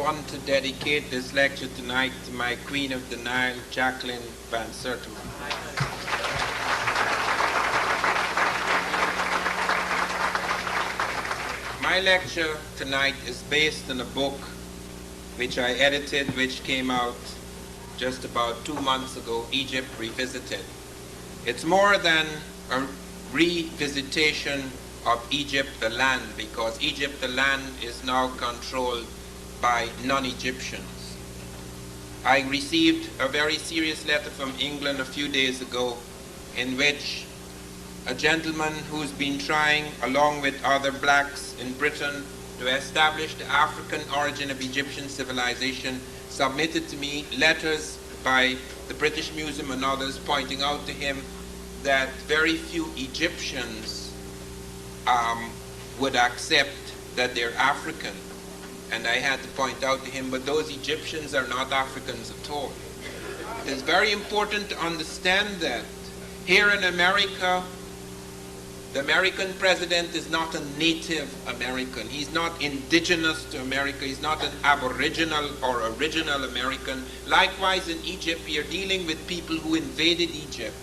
want to dedicate this lecture tonight to my Queen of the Nile, Jacqueline Van Sertima. My lecture tonight is based on a book which I edited, which came out just about 2 months ago, Egypt Revisited. It's more than a revisitation of Egypt, the land, because Egypt, the land, is now controlled by non-Egyptians. I received a very serious letter from England a few days ago in which a gentleman who's been trying, along with other blacks in Britain, to establish the African origin of Egyptian civilization, submitted to me letters by the British Museum and others pointing out to him that very few Egyptians would accept that they're African. And I had to point out to him, but those Egyptians are not Africans at all. It is very important to understand that here in America, the American president is not a Native American. He's not indigenous to America. He's not an Aboriginal or original American. Likewise, in Egypt, we are dealing with people who invaded Egypt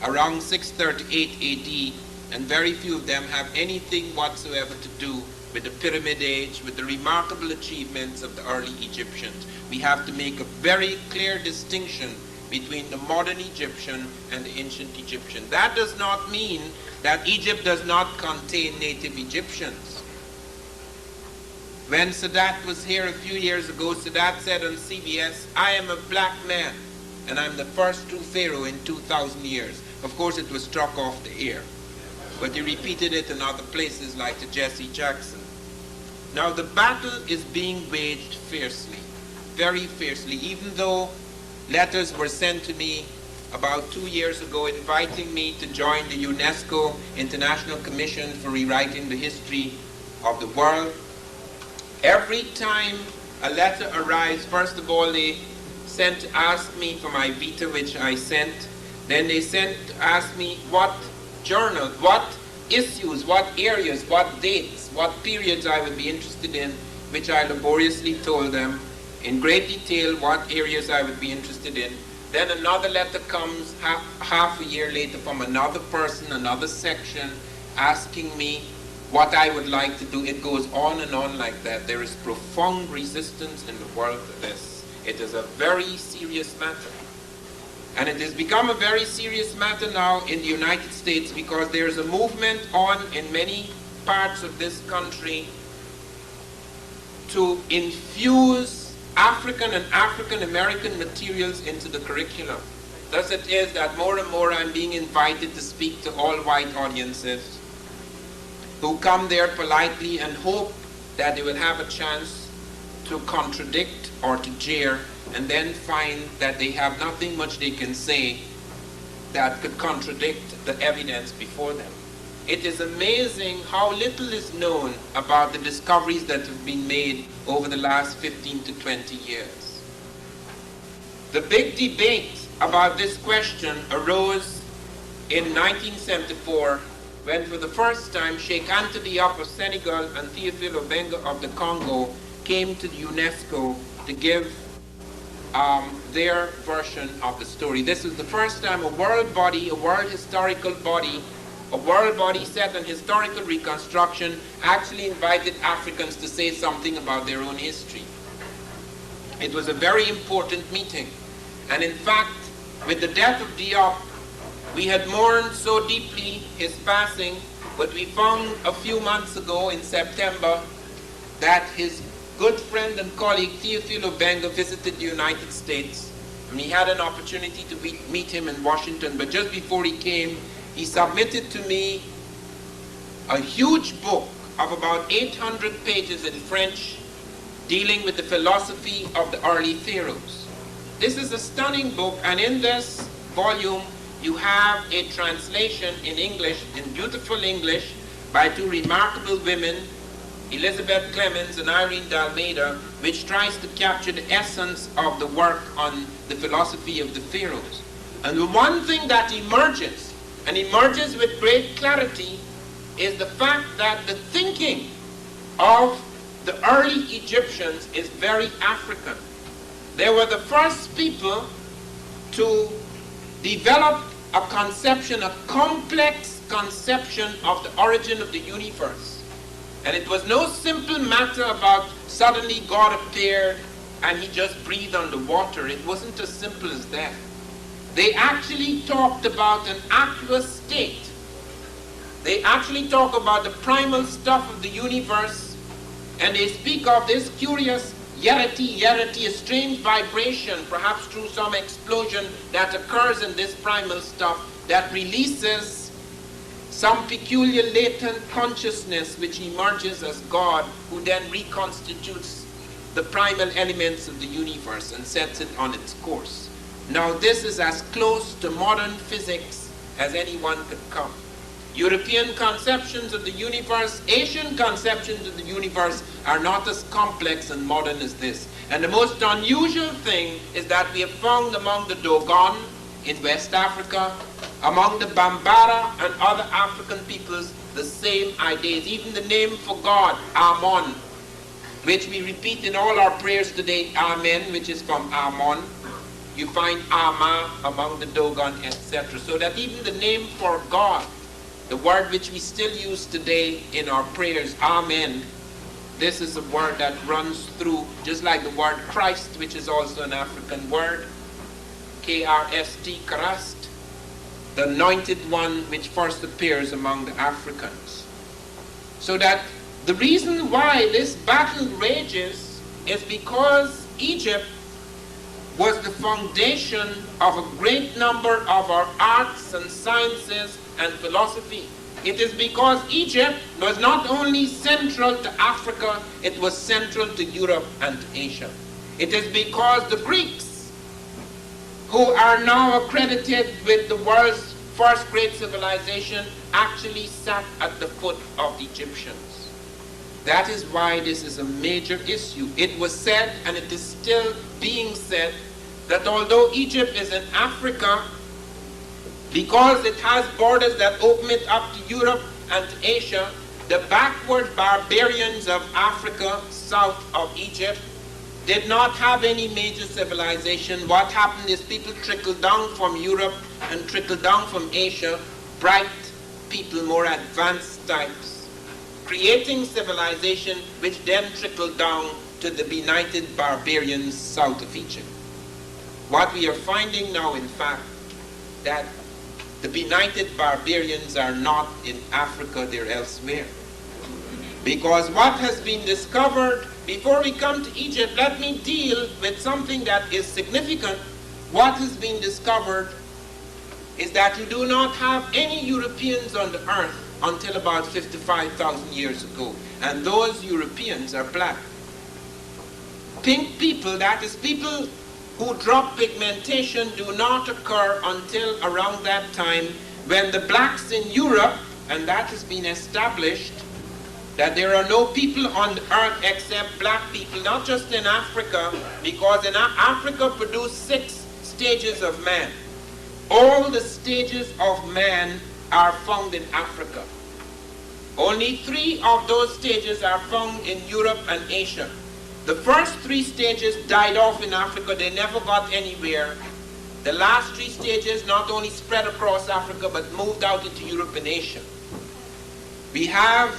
around 638 AD, and very few of them have anything whatsoever to do with the Pyramid Age, with the remarkable achievements of the early Egyptians. We have to make a very clear distinction between the modern Egyptian and the ancient Egyptian. That does not mean that Egypt does not contain native Egyptians. When Sadat was here a few years ago, Sadat said on CBS, "I am a black man, and I'm the first true pharaoh in 2,000 years. Of course, it was struck off the air, but he repeated it in other places like to Jesse Jackson. Now, the battle is being waged fiercely, very fiercely, even though letters were sent to me about 2 years ago inviting me to join the UNESCO International Commission for Rewriting the History of the World. Every time a letter arrives, first of all, they sent to ask me for my vita, which I sent. Then they sent to ask me what journal, what issues, what areas, what dates, what periods I would be interested in, which I laboriously told them in great detail what areas I would be interested in. Then another letter comes half a year later from another person, another section, asking me what I would like to do. It goes on and on like that. There is profound resistance in the world to this. It is a very serious matter. And it has become a very serious matter now in the United States because there is a movement on in many parts of this country to infuse African and African American materials into the curriculum. Thus it is that more and more I'm being invited to speak to all white audiences who come there politely and hope that they will have a chance to contradict or to jeer, and then find that they have nothing much they can say that could contradict the evidence before them. It is amazing how little is known about the discoveries that have been made over the last 15 to 20 years. The big debate about this question arose in 1974 when for the first time Sheikh Anta Diop of Senegal and Théophile Obenga of the Congo came to the UNESCO to give their version of the story. This was the first time a world body, a world historical body, a world body set on historical reconstruction actually invited Africans to say something about their own history. It was a very important meeting. And in fact, with the death of Diop, we had mourned so deeply his passing, but we found a few months ago in September that his good friend and colleague Théophile Obenga visited the United States, and he had an opportunity to meet him in Washington. But just before he came, he submitted to me a huge book of about 800 pages in French dealing with the philosophy of the early pharaohs. This is a stunning book, and in this volume you have a translation in English, in beautiful English, by two remarkable women, Elizabeth Clemens and Irene D'Almeida, which tries to capture the essence of the work on the philosophy of the pharaohs. And the one thing that emerges, and emerges with great clarity, is the fact that the thinking of the early Egyptians is very African. They were the first people to develop a conception, a complex conception of the origin of the universe. And it was no simple matter about suddenly God appeared and he just breathed on the water. It wasn't as simple as that. They actually talked about an aqueous state. They actually talk about the primal stuff of the universe, and they speak of this curious yerity, a strange vibration, perhaps through some explosion that occurs in this primal stuff that releases some peculiar latent consciousness which emerges as God, who then reconstitutes the primal elements of the universe and sets it on its course. Now this is as close to modern physics as anyone could come. European conceptions of the universe, Asian conceptions of the universe are not as complex and modern as this. And the most unusual thing is that we have found among the Dogon in West Africa, among the Bambara and other African peoples, the same ideas. Even the name for God, Amon, which we repeat in all our prayers today, Amen, which is from Amon. You find Ama among the Dogon, etc. So that even the name for God, the word which we still use today in our prayers, Amen, this is a word that runs through, just like the word Christ, which is also an African word, K-R-S-T, Christ, the anointed one which first appears among the Africans. So that the reason why this battle rages is because Egypt was the foundation of a great number of our arts and sciences and philosophy. It is because Egypt was not only central to Africa, it was central to Europe and to Asia. It is because the Greeks, who are now accredited with the world's first great civilization, actually sat at the foot of the Egyptians. That is why this is a major issue. It was said, and it is still being said, that although Egypt is in Africa, because it has borders that open it up to Europe and to Asia, the backward barbarians of Africa, south of Egypt, did not have any major civilization. What happened is people trickled down from Europe and trickled down from Asia, bright people, more advanced types, creating civilization which then trickled down to the benighted barbarians south of Egypt. What we are finding now, in fact, that the benighted barbarians are not in Africa, they're elsewhere. Because what has been discovered, before we come to Egypt, let me deal with something that is significant. What has been discovered is that you do not have any Europeans on the earth until about 55,000 years ago. And those Europeans are black. Pink people, that is people who drop pigmentation, do not occur until around that time when the blacks in Europe, and that has been established, that there are no people on the earth except black people, not just in Africa, because in Africa produced 6 stages of man. All the stages of man are found in Africa. Only 3 of those stages are found in Europe and Asia. The first 3 stages died off in Africa. They never got anywhere. The last 3 stages not only spread across Africa, but moved out into Europe and Asia. We have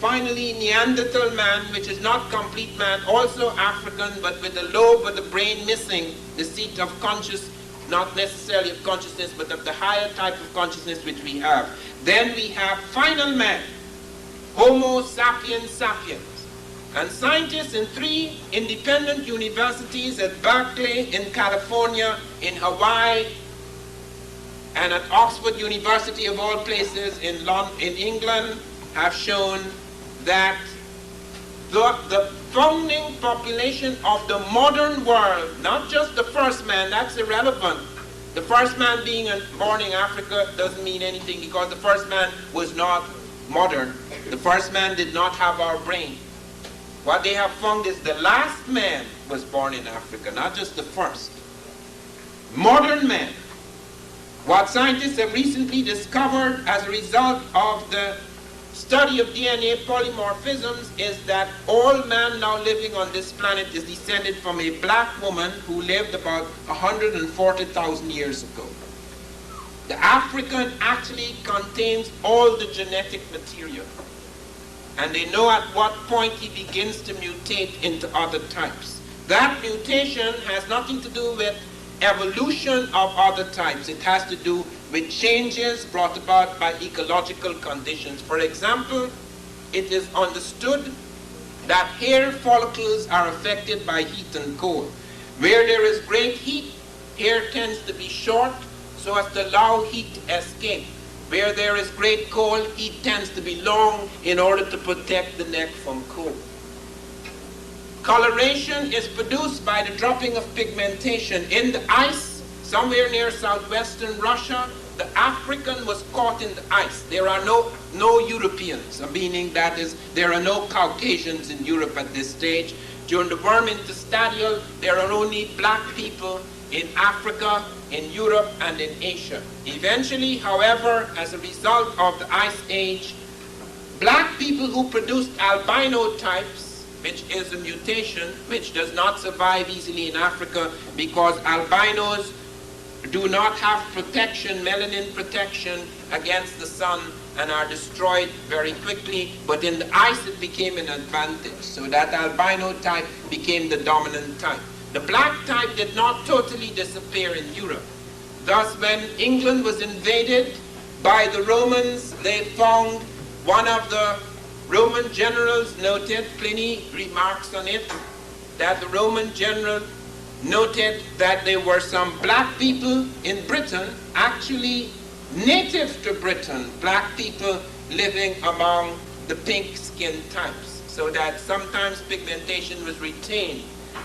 finally Neanderthal man, which is not complete man, also African, but with the lobe of the brain missing, the seat of conscious, not necessarily of consciousness, but of the higher type of consciousness which we have. Then we have final man, Homo sapiens sapiens. And scientists in 3 independent universities at Berkeley in California, in Hawaii, and at Oxford University of all places in England have shown that the founding population of the modern world, not just the first man, that's irrelevant. The first man being born in Africa doesn't mean anything because the first man was not modern. The first man did not have our brain. What they have found is the last man was born in Africa, not just the first. Modern man. What scientists have recently discovered as a result of the study of DNA polymorphisms is that all man now living on this planet is descended from a black woman who lived about 140,000 years ago. The African actually contains all the genetic material, and they know at what point he begins to mutate into other types. That mutation has nothing to do with evolution of other types. It has to do with changes brought about by ecological conditions. For example, it is understood that hair follicles are affected by heat and cold. Where there is great heat, hair tends to be short so as to allow heat to escape. Where there is great cold, heat tends to be long in order to protect the neck from cold. Coloration is produced by the dropping of pigmentation. In the ice, somewhere near southwestern Russia, the African was caught in the ice. There are no Europeans, meaning that is, there are no Caucasians in Europe at this stage. During the warm interstadial, there are only black people in Africa, in Europe, and in Asia. Eventually, however, as a result of the Ice Age, black people who produced albino types, which is a mutation which does not survive easily in Africa because albinos do not have protection, melanin protection against the sun, and are destroyed very quickly. But in the ice it became an advantage, so that albino type became the dominant type. The black type did not totally disappear in Europe. Thus, when England was invaded by the Romans, they found one of the Roman generals noted, Pliny remarks on it, that the Roman general noted that there were some black people in Britain, actually native to Britain, black people living among the pink skin types, so that sometimes pigmentation was retained.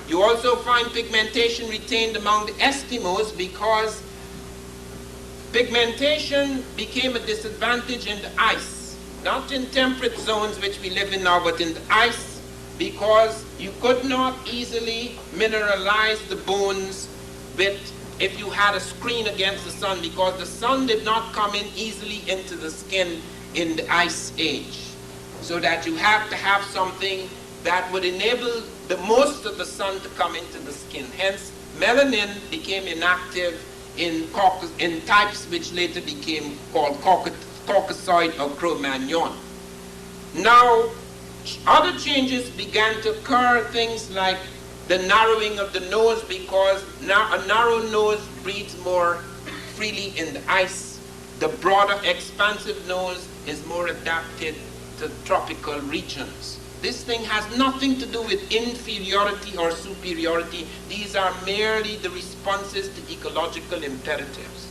You also find pigmentation retained among the Eskimos because pigmentation became a disadvantage in the ice. Not in temperate zones which we live in now, but in the ice, because you could not easily mineralize the bones if you had a screen against the sun, because the sun did not come in easily into the skin in the ice age. So that you have to have something that would enable the most of the sun to come into the skin. Hence, melanin became inactive in types which later became called Caucasoid or Cro-Magnon. Now, other changes began to occur, things like the narrowing of the nose, because now a narrow nose breathes more freely in the ice. The broader, expansive nose is more adapted to tropical regions. This thing has nothing to do with inferiority or superiority. These are merely the responses to ecological imperatives.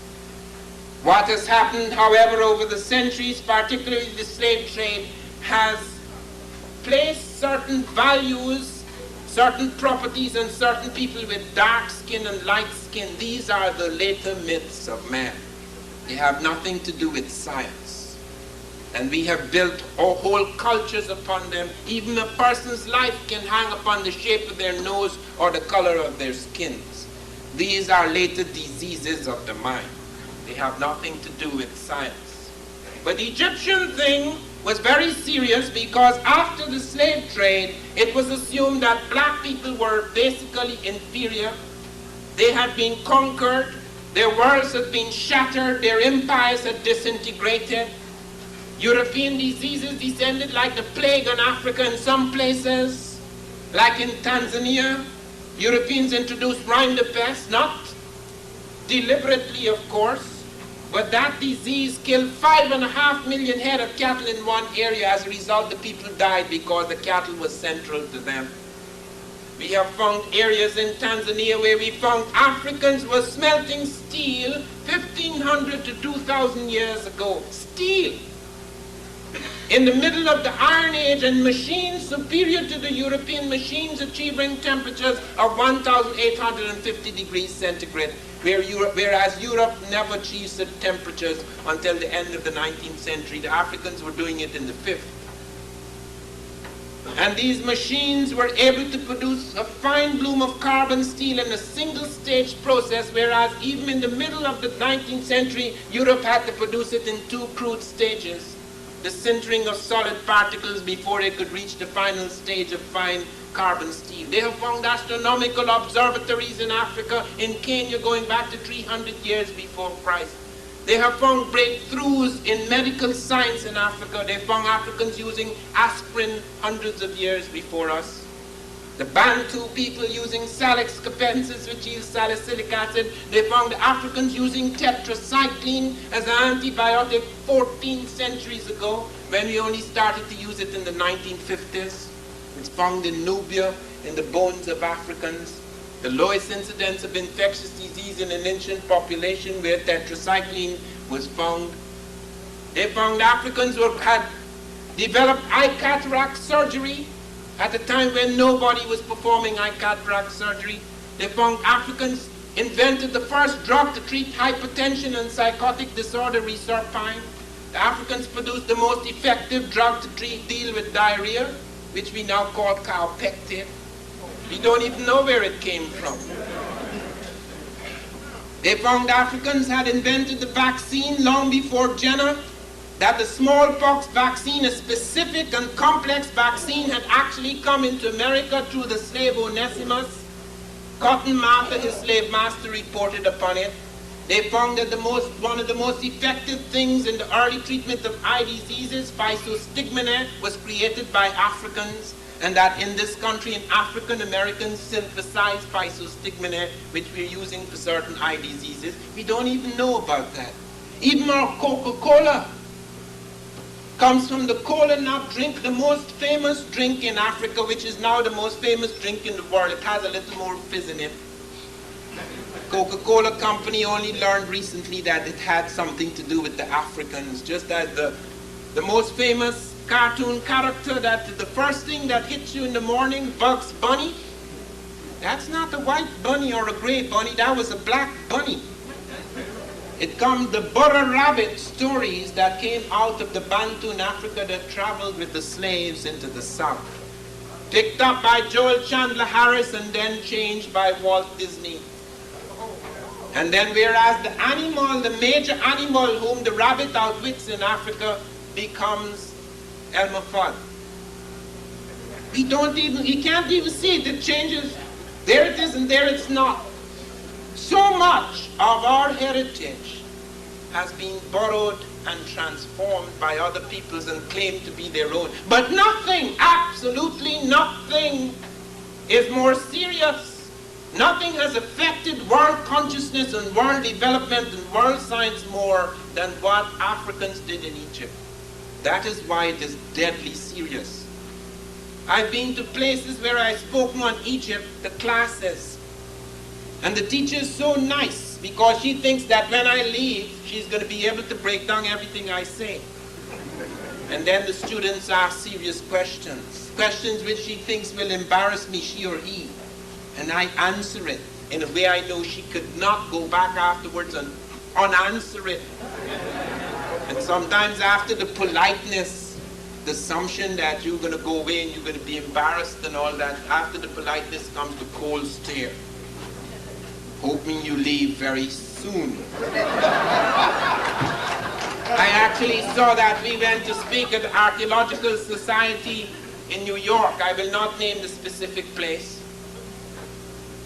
What has happened, however, over the centuries, particularly the slave trade, has placed certain values, certain properties on certain people with dark skin and light skin. These are the later myths of man. They have nothing to do with science. And we have built whole cultures upon them. Even a person's life can hang upon the shape of their nose or the color of their skins. These are later diseases of the mind. They have nothing to do with science. But the Egyptian thing was very serious because after the slave trade, it was assumed that black people were basically inferior. They had been conquered, their worlds had been shattered, their empires had disintegrated. European diseases descended like the plague on Africa in some places, like in Tanzania. Europeans introduced rinderpest, not deliberately of course, but that disease killed 5.5 million head of cattle in one area. As a result, the people died because the cattle was central to them. We have found areas in Tanzania where we found Africans were smelting steel 1,500 to 2,000 years ago. Steel! In the middle of the Iron Age, and machines superior to the European machines achieving temperatures of 1,850 degrees centigrade, whereas Europe never achieved such temperatures until the end of the 19th century. The Africans were doing it in the 5th. And these machines were able to produce a fine bloom of carbon steel in a single stage process, whereas even in the middle of the 19th century, Europe had to produce it in 2 crude stages. the sintering of solid particles before they could reach the final stage of fine carbon steel. They have found astronomical observatories in Africa, in Kenya, going back to 300 years before Christ. They have found breakthroughs in medical science in Africa. They found Africans using aspirin hundreds of years before us. The Bantu people using Salix capensis, which yields salicylic acid. They found the Africans using tetracycline as an antibiotic 14 centuries ago, when we only started to use it in the 1950s. It's found in Nubia, in the bones of Africans. The lowest incidence of infectious disease in an ancient population where tetracycline was found. They found Africans who had developed eye cataract surgery at a time when nobody was performing eye cataract surgery. They found Africans invented the first drug to treat hypertension and psychotic disorder, reserpine. The Africans produced the most effective drug to deal with diarrhea, which we now call cowpectin. We don't even know where it came from. They found Africans had invented the vaccine long before Jenner, that the smallpox vaccine, a specific and complex vaccine, had actually come into America through the slave Onesimus. Cotton Mather, his slave master, reported upon it. They found that one of the most effective things in the early treatment of eye diseases, physostigmine, was created by Africans, and that in this country, African Americans synthesize physostigmine, which we're using for certain eye diseases. We don't even know about that. Even our Coca-Cola comes from the cola nut drink, the most famous drink in Africa, which is now the most famous drink in the world. It has a little more fizz in it. Coca-Cola company only learned recently that it had something to do with the Africans, just as the most famous cartoon character, that the first thing that hits you in the morning, Bugs Bunny, that's not a white bunny or a gray bunny, that was a black bunny. It comes the butter rabbit stories that came out of the Bantu in Africa that traveled with the slaves into the South. Picked up by Joel Chandler Harris and then changed by Walt Disney. And then whereas the animal, the major animal whom the rabbit outwits in Africa, becomes Elmer Fudd. You can't even see it. It changes. There it is and there it's not. So much of our heritage has been borrowed and transformed by other peoples and claimed to be their own. But nothing, absolutely nothing, is more serious. Nothing has affected world consciousness and world development and world science more than what Africans did in Egypt. That is why it is deadly serious. I've been to places where I've spoken on Egypt, the classes, and the teacher is so nice because she thinks that when I leave, she's going to be able to break down everything I say. And then the students ask serious questions, questions which she thinks will embarrass me, she or he. And I answer it in a way I know she could not go back afterwards and unanswer it. And sometimes after the politeness, the assumption that you're going to go away and you're going to be embarrassed and all that, after the politeness comes the cold stare, hoping you leave very soon. I actually saw that. We went to speak at the Archaeological Society in New York. I will not name the specific place.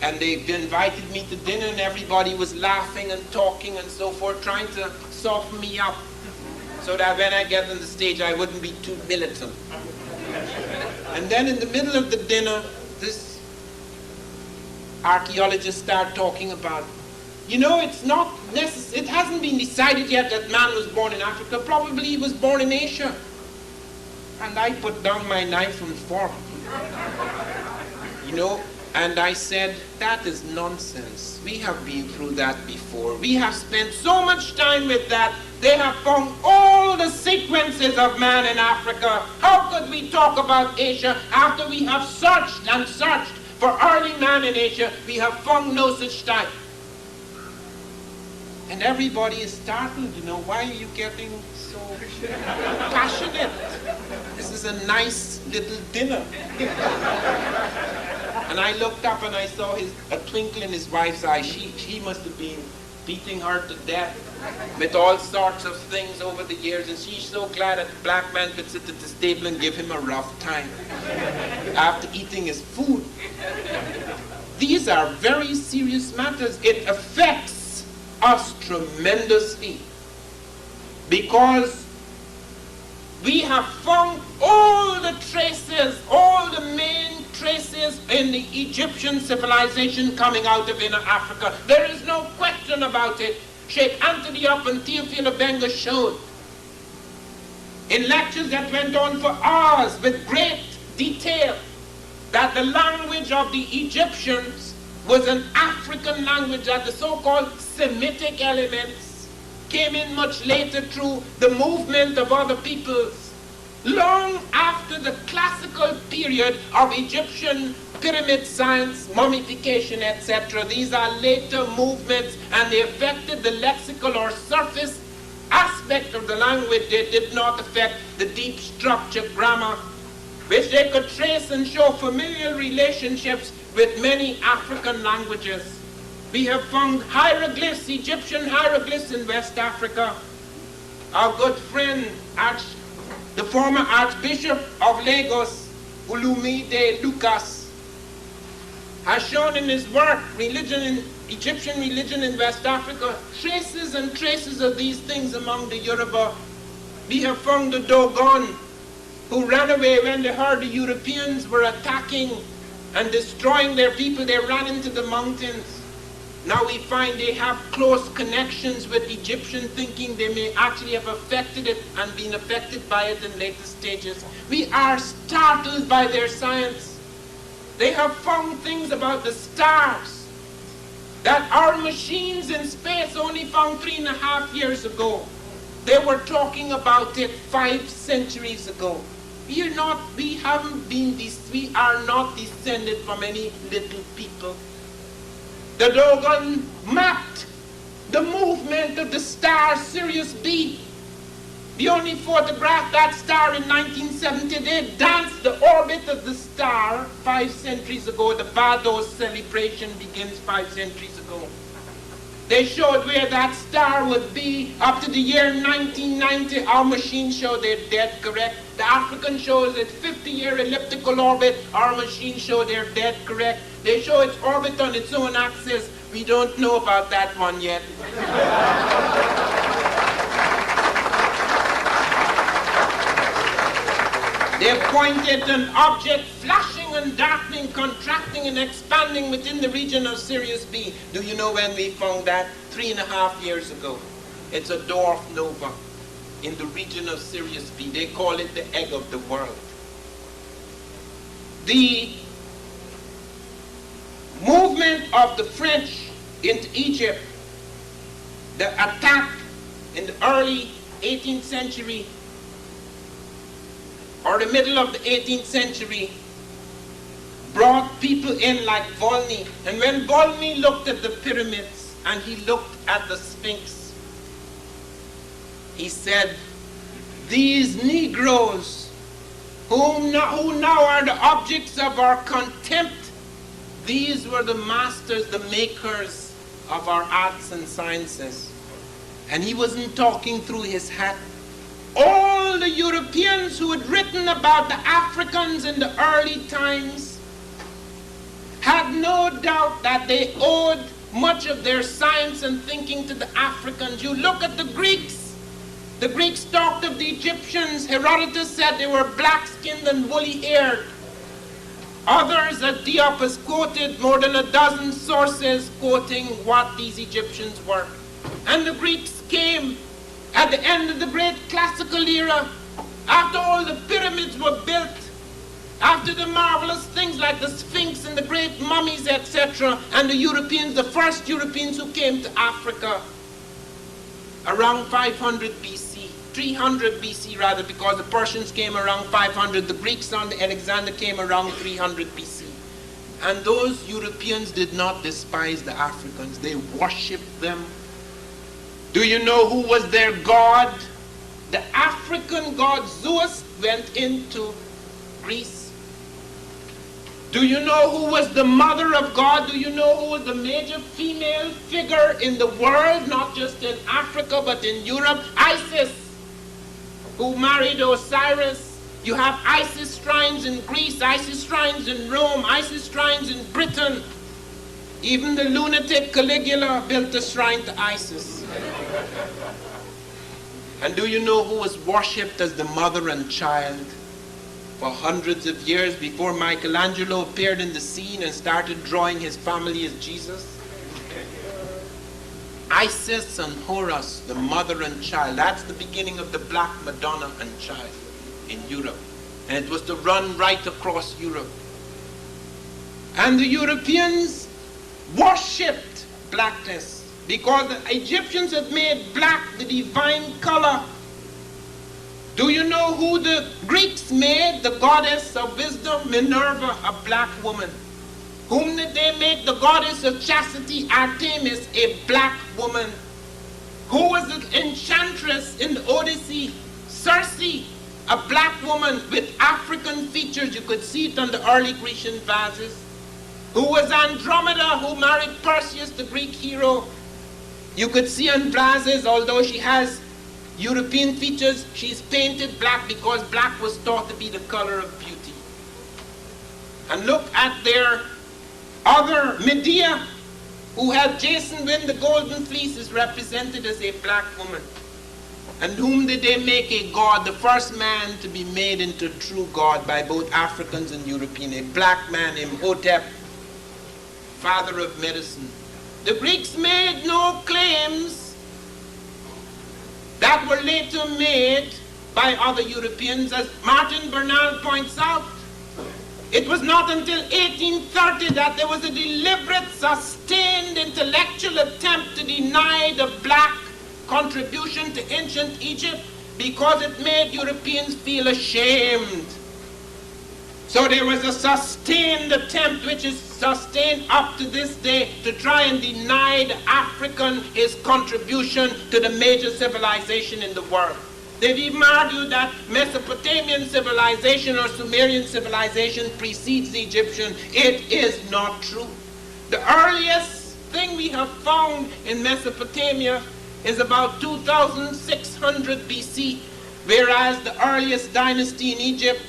And they invited me to dinner and everybody was laughing and talking and so forth, trying to soften me up so that when I get on the stage I wouldn't be too militant. And then in the middle of the dinner, this archaeologist started talking about, it's not necessary, it hasn't been decided yet that man was born in Africa, probably he was born in Asia. And I put down my knife and fork. And I said, that is nonsense. We have been through that before. We have spent so much time with that. They have found all the sequences of man in Africa. How could we talk about Asia after we have searched and searched for early man in Asia? We have found no such type. And everybody is startled, why are you getting so passionate? This is a nice little dinner. And I looked up and I saw a twinkle in his wife's eye. She must have been beating her to death with all sorts of things over the years, and she's so glad that the black man could sit at this table and give him a rough time after eating his food. These are very serious matters. It affects us tremendously because we have found all the traces, all the main traces in the Egyptian civilization coming out of inner Africa. There is no question about it. Sheikh Anthony Up and Theophile Benga showed in lectures that went on for hours with great detail that the language of the Egyptians was an African language, that the so-called Semitic elements came in much later through the movement of other peoples. Long after the classical period of Egyptian pyramid science, mummification, etc. These are later movements, and they affected the lexical or surface aspect of the language. They did not affect the deep structure, grammar, which they could trace and show familial relationships with many African languages. We have found hieroglyphs, Egyptian hieroglyphs in West Africa. Our good friend, the former Archbishop of Lagos, Olumide Lucas, has shown in his work, Egyptian religion in West Africa, traces and traces of these things among the Yoruba. We have found the Dogon, who ran away when they heard the Europeans were attacking and destroying their people. They ran into the mountains. Now we find they have close connections with Egyptian thinking. They may actually have affected it and been affected by it in later stages. We are startled by their science. They have found things about the stars that our machines in space only found 3.5 years ago. They were talking about it 5 centuries ago. We are not descended from any little people. The Dogon mapped the movement of the star Sirius B. We only photographed that star in 1970. They danced the orbit of the star 5 centuries ago. The Bardos celebration begins 5 centuries ago. They showed where that star would be up to the year 1990. Our machine showed they're dead correct. The African shows its 50-year elliptical orbit. Our machine showed they're dead correct. They show its orbit on its own axis. We don't know about that one yet. They pointed an object flashing and darkening, contracting and expanding within the region of Sirius B. Do you know when we found that? 3.5 years ago. It's a dwarf nova in the region of Sirius B. They call it the egg of the world. The movement of the French into Egypt, the attack in the early 18th century or the middle of the 18th century brought people in like Volney. And when Volney looked at the pyramids and he looked at the Sphinx, he said, these Negroes who now are the objects of our contempt, these were the masters, the makers of our arts and sciences. And he wasn't talking through his hat. All the Europeans who had written about the Africans in the early times had no doubt that they owed much of their science and thinking to the Africans. You look at the Greeks. The Greeks talked of the Egyptians. Herodotus said they were black-skinned and woolly-haired. Others, as Diop has quoted, more than a dozen sources quoting what these Egyptians were. And the Greeks came at the end of the great classical era, after all the pyramids were built, after the marvelous things like the Sphinx and the great mummies, etc., and the Europeans, the first Europeans who came to Africa around 500 BC, 300 BC rather, because the Persians came around 500, the Greeks under Alexander came around 300 BC. And those Europeans did not despise the Africans, they worshipped them. Do you know who was their god? The African god Zeus went into Greece Do you know who was the mother of God? Do you know who was the major female figure in the world, not just in Africa, but in Europe? Isis, who married Osiris. You have Isis shrines in Greece, Isis shrines in Rome, Isis shrines in Britain. Even the lunatic Caligula built a shrine to Isis. And do you know who was worshipped as the mother and child for hundreds of years before Michelangelo appeared in the scene and started drawing his family as Jesus? Isis and Horus, the mother and child. That's the beginning of the Black Madonna and Child in Europe. And it was to run right across Europe. And the Europeans worshipped blackness because the Egyptians had made black the divine color. Do you know who the Greeks made the goddess of wisdom? Minerva, a black woman. Whom did they make the goddess of chastity? Artemis, a black woman. Who was the enchantress in the Odyssey? Circe, a black woman with African features. You could see it on the early Grecian vases. Who was Andromeda, who married Perseus, the Greek hero. You could see on vases, although she has European features, she's painted black because black was thought to be the color of beauty. And look at their other Medea, who had Jason win the golden fleece, is represented as a black woman. And whom did they make a god? The first man to be made into a true god by both Africans and Europeans, a black man, Imhotep, father of medicine. The Greeks made no claims that were later made by other Europeans. As Martin Bernal points out, it was not until 1830 that there was a deliberate, sustained intellectual attempt to deny the black contribution to ancient Egypt because it made Europeans feel ashamed. So there was a sustained attempt, which is sustained up to this day, to try and deny the African his contribution to the major civilization in the world. They've even argued that Mesopotamian civilization or Sumerian civilization precedes the Egyptian. It is not true. The earliest thing we have found in Mesopotamia is about 2600 BC, whereas the earliest dynasty in Egypt,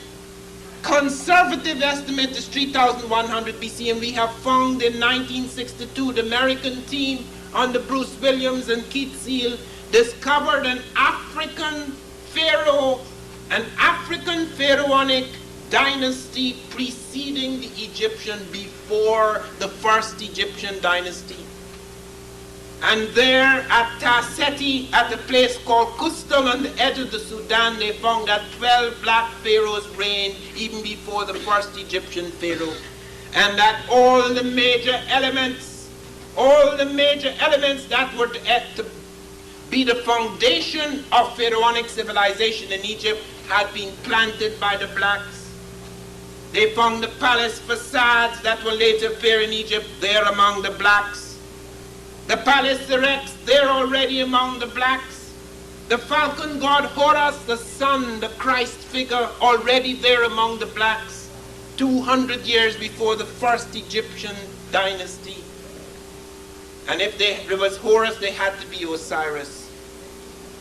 conservative estimate, is 3100 BC, and we have found in 1962 the American team under Bruce Williams and Keith Seal discovered an African pharaoh, an African pharaonic dynasty preceding the Egyptian, before the first Egyptian dynasty. And there at Tarseti, at a place called Kustal on the edge of the Sudan, they found that 12 black pharaohs reigned even before the first Egyptian pharaoh. And that all the major elements that were to be the foundation of pharaonic civilization in Egypt had been planted by the blacks. They found the palace facades that will later appear in Egypt there among the blacks. The palace erects there already among the blacks. The falcon god Horus, the sun, the Christ figure, already there among the blacks, 200 years before the first Egyptian dynasty. And if there was Horus, they had to be Osiris,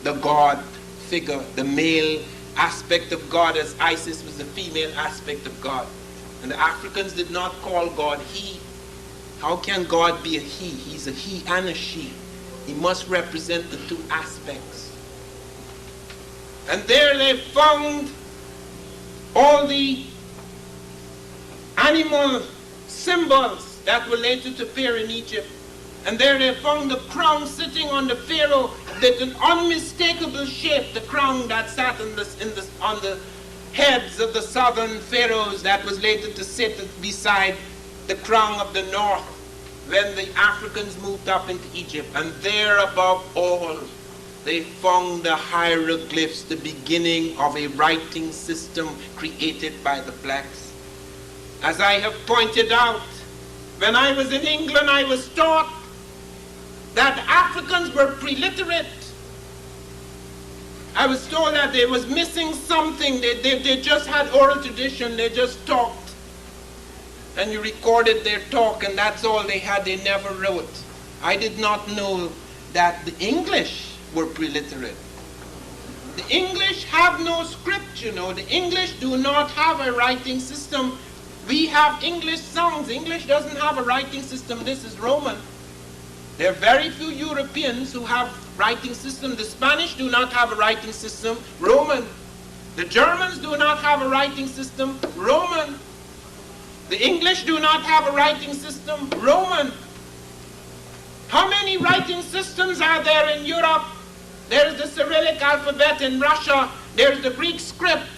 the god figure, the male aspect of God, as Isis was the female aspect of God. And the Africans did not call God he. How can God be a he? He's a he and a she. He must represent the two aspects. And there they found all the animal symbols that were later to appear in Egypt. And there they found the crown sitting on the pharaoh, that an unmistakable shape, the crown that sat on the heads of the southern pharaohs, that was later to sit beside the crown of the north when the Africans moved up into Egypt. And there above all, they found the hieroglyphs, the beginning of a writing system created by the blacks. As I have pointed out, when I was in England, I was taught that Africans were preliterate. I was told that they was missing something. They just had oral tradition, they just talked. and you recorded their talk, and that's all they had. They never wrote. I did not know that the English were preliterate. The English have no script, you know. The English do not have a writing system. We have English songs. English doesn't have a writing system. This is Roman. There are very few Europeans who have writing system. The Spanish do not have a writing system. Roman. The Germans do not have a writing system. Roman. The English do not have a writing system. Roman. How many writing systems are there in Europe? There's the Cyrillic alphabet in Russia. There's the Greek script.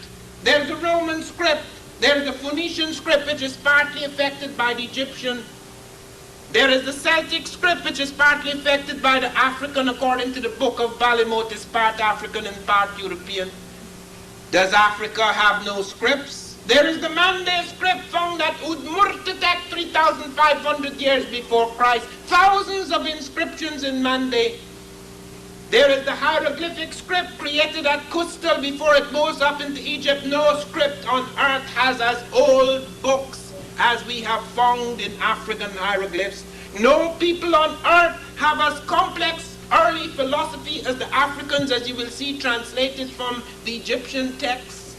There's the Roman script. There's the Phoenician script, which is partly affected by the Egyptian. There is the Celtic script, which is partly affected by the African, according to the book of Balimote, is part African and part European. Does Africa have no scripts? There is the Mande script found at Udmurtetek 3,500 years before Christ. Thousands of inscriptions in Mande. There is the hieroglyphic script created at Kustal before it goes up into Egypt. No script on earth has as old books as we have found in African hieroglyphs. No people on earth have as complex early philosophy as the Africans, as you will see translated from the Egyptian texts.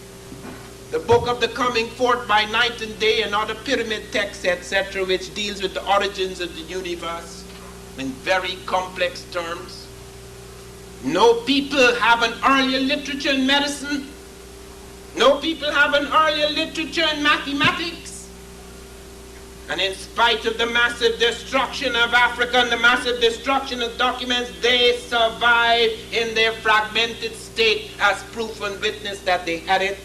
The book of the coming forth by night and day and other pyramid texts, etc., which deals with the origins of the universe in very complex terms. No people have an earlier literature in medicine. No people have an earlier literature in mathematics. And in spite of the massive destruction of Africa and the massive destruction of documents, they survive in their fragmented state as proof and witness that they had it.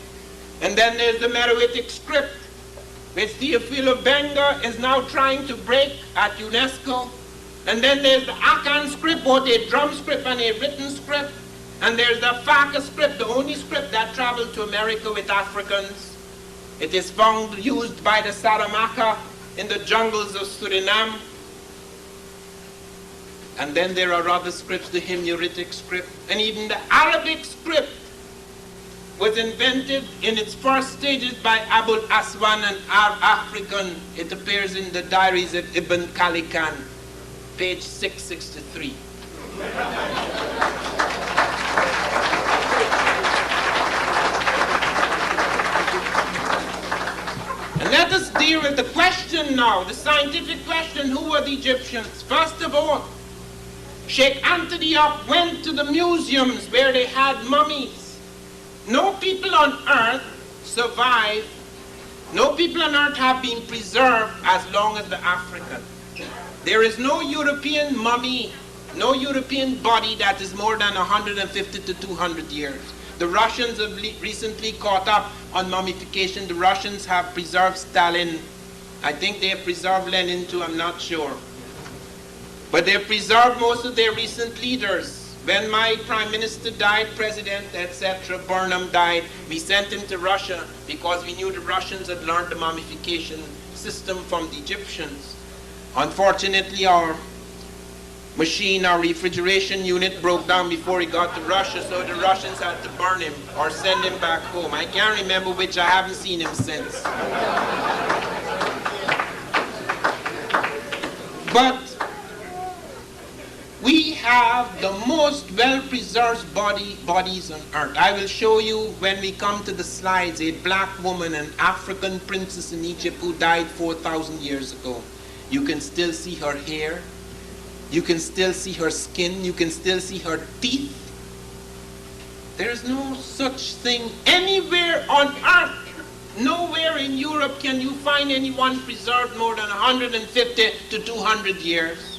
And then there's the Meroitic script, which Theophilo Benga is now trying to break at UNESCO. And then there's the Akan script, both a drum script and a written script. And there's the Faka script, the only script that traveled to America with Africans. It is found used by the Saramaka in the jungles of Suriname. And then there are other scripts, the Himyaritic script, and even the Arabic script was invented in its first stages by Abul Aswan, an African. It appears in the diaries of Ibn Khalikan, page 663. And let us deal with the question now, the scientific question: who were the Egyptians? First of all, Sheikh Antioch went to the museums where they had mummies. No people on earth survive. No people on earth have been preserved as long as the African. There is no European mummy, no European body that is more than 150 to 200 years. The Russians have recently caught up on mummification. The Russians have preserved Stalin. I think they have preserved Lenin too, I'm not sure. But they have preserved most of their recent leaders. When my prime minister died, president, etc., Burnham died, we sent him to Russia because we knew the Russians had learned the mummification system from the Egyptians. Unfortunately, our machine, our refrigeration unit broke down before he got to Russia, so the Russians had to burn him or send him back home. I can't remember which. I haven't seen him since. But we have the most well-preserved bodies on earth. I will show you when we come to the slides a black woman, an African princess in Egypt who died 4,000 years ago. You can still see her hair. You can still see her skin. You can still see her teeth. There is no such thing anywhere on earth. Nowhere in Europe can you find anyone preserved more than 150 to 200 years.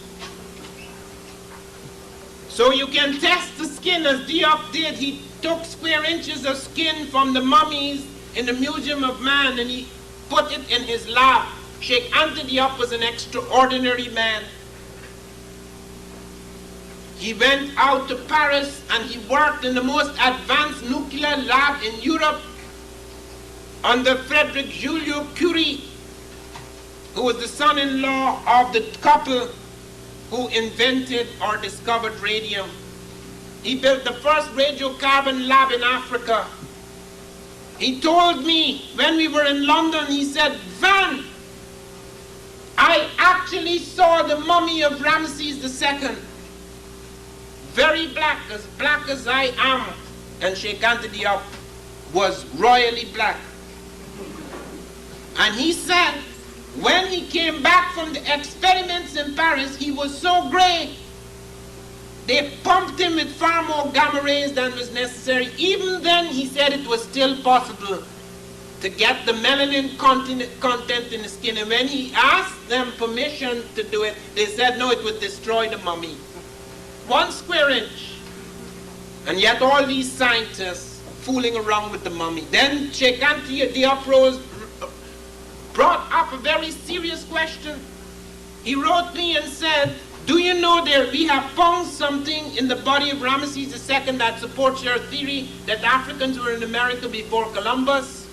So you can test the skin as Diop did. He took square inches of skin from the mummies in the Museum of Man and he put it in his lab. Sheikh Anta Diop was an extraordinary man. He went out to Paris and he worked in the most advanced nuclear lab in Europe under Frederick Julio Curie, who was the son-in-law of the couple who invented or discovered radium. He built the first radiocarbon lab in Africa. He told me when we were in London, he said, Van, actually saw the mummy of Ramesses II. Very black as I am. And Sheikh Anta Diop was royally black. And he said, when he came back from the experiments in Paris, he was so gray. They pumped him with far more gamma rays than was necessary. Even then, he said it was still possible to get the melanin content in the skin. And when he asked them permission to do it, they said, no, it would destroy the mummy. 1 square inch. And yet all these scientists fooling around with the mummy. Then Sheikh Anta Diop brought up a very serious question. He wrote me and said, do you know we have found something in the body of Ramesses II that supports your theory that Africans were in America before Columbus?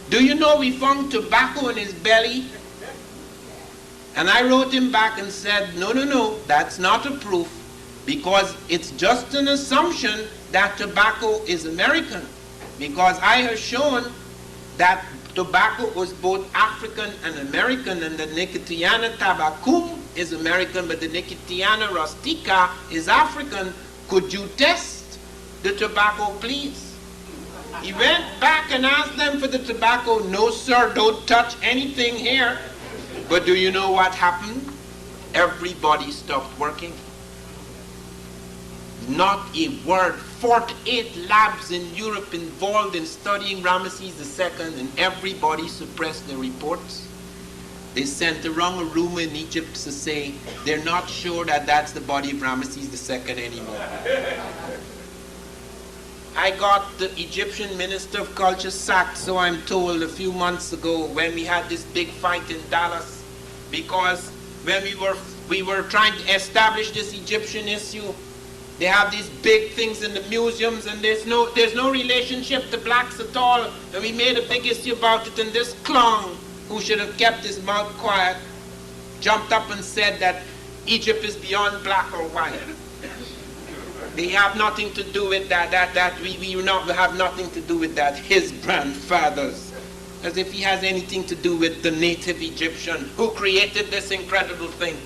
Do you know we found tobacco in his belly? And I wrote him back and said, no, that's not a proof, because it's just an assumption that tobacco is American. Because I have shown that tobacco was both African and American, and the Nicotiana tabacum is American, but the Nicotiana rustica is African. Could you test the tobacco, please? He went back and asked them for the tobacco. No, sir, don't touch anything here. But do you know what happened? Everybody stopped working. Not a word. 48 labs in Europe involved in studying Ramesses II, and everybody suppressed the reports. They sent around a rumor in Egypt to say they're not sure that that's the body of Ramesses II anymore. I got the Egyptian Minister of Culture sacked, so I'm told, a few months ago when we had this big fight in Dallas, because when we were trying to establish this Egyptian issue, they have these big things in the museums, and there's no relationship to blacks at all. And we made a big issue about it, and this clown, who should have kept his mouth quiet, jumped up and said that Egypt is beyond black or white. They have nothing to do with that. We have nothing to do with that. His grandfathers. As if he has anything to do with the native Egyptian who created this incredible thing.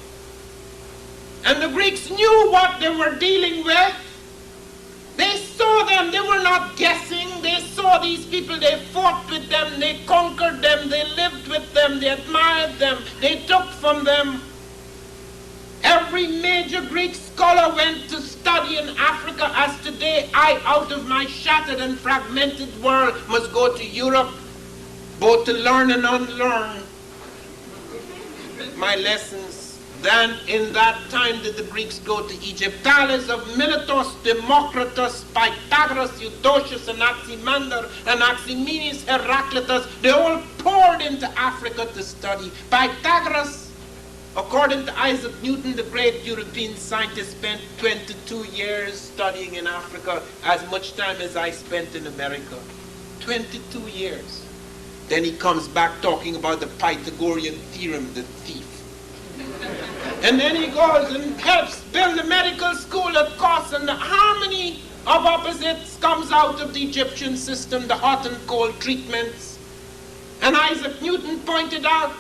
And the Greeks knew what they were dealing with. They saw them. They were not guessing. They saw these people. They fought with them. They conquered them. They lived with them. They admired them. They took from them. Every major Greek scholar went to study in Africa, as today I, out of my shattered and fragmented world, must go to Europe, both to learn and unlearn my lessons. Then in that time did the Greeks go to Egypt. Thales of Miletus, Democritus, Pythagoras, Eudoxus, Anaximander, Anaximenes, Heraclitus, they all poured into Africa to study. Pythagoras, according to Isaac Newton, the great European scientist, spent 22 years studying in Africa, as much time as I spent in America. 22 years. Then he comes back talking about the Pythagorean theorem, the thief. And then he goes and helps build a medical school at Kos, and the harmony of opposites comes out of the Egyptian system, the hot and cold treatments. And Isaac Newton pointed out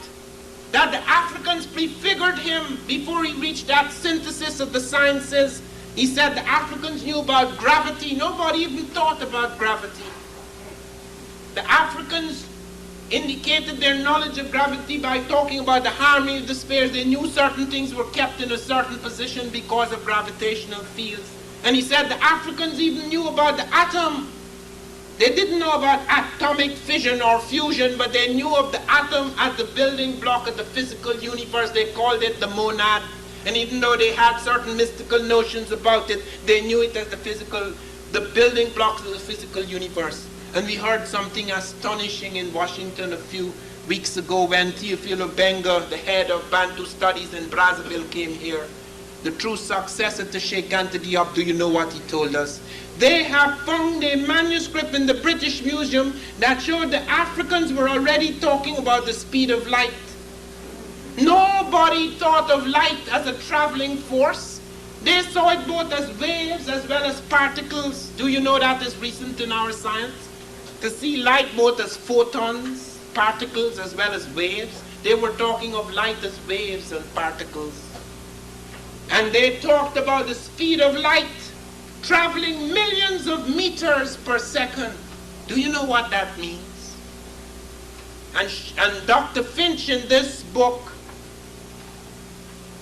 that the Africans prefigured him before he reached that synthesis of the sciences. He said the Africans knew about gravity. Nobody even thought about gravity. The Africans indicated their knowledge of gravity by talking about the harmony of the spheres. They knew certain things were kept in a certain position because of gravitational fields. And he said the Africans even knew about the atom. They didn't know about atomic fission or fusion, but they knew of the atom as the building block of the physical universe. They called it the monad. And even though they had certain mystical notions about it, they knew it as the building blocks of the physical universe. And we heard something astonishing in Washington a few weeks ago when Theophilo Benga, the head of Bantu Studies in Brazzaville, came here. The true successor to Sheikh Anta Diop, do you know what he told us? They have found a manuscript in the British Museum that showed the Africans were already talking about the speed of light. Nobody thought of light as a traveling force. They saw it both as waves as well as particles. Do you know that is recent in our science? To see light both as photons, particles, as well as waves. they were talking of light as waves and particles. And they talked about the speed of light traveling millions of meters per second. Do you know what that means? And Dr. Finch in this book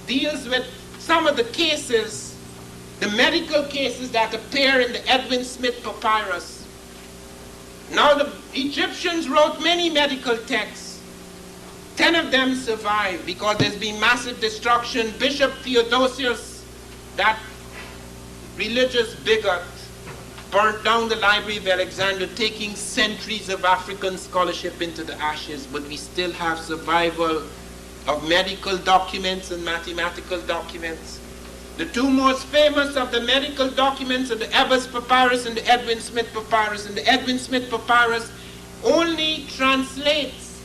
deals with some of the cases, the medical cases that appear in the Edwin Smith Papyrus. Now the Egyptians wrote many medical texts. 10 of them survived because there's been massive destruction. Bishop Theodosius, that religious bigot, burnt down the Library of Alexandria, taking centuries of African scholarship into the ashes, but we still have survival of medical documents and mathematical documents. The two most famous of the medical documents are the Ebers Papyrus and the Edwin Smith Papyrus. And the Edwin Smith Papyrus only translates,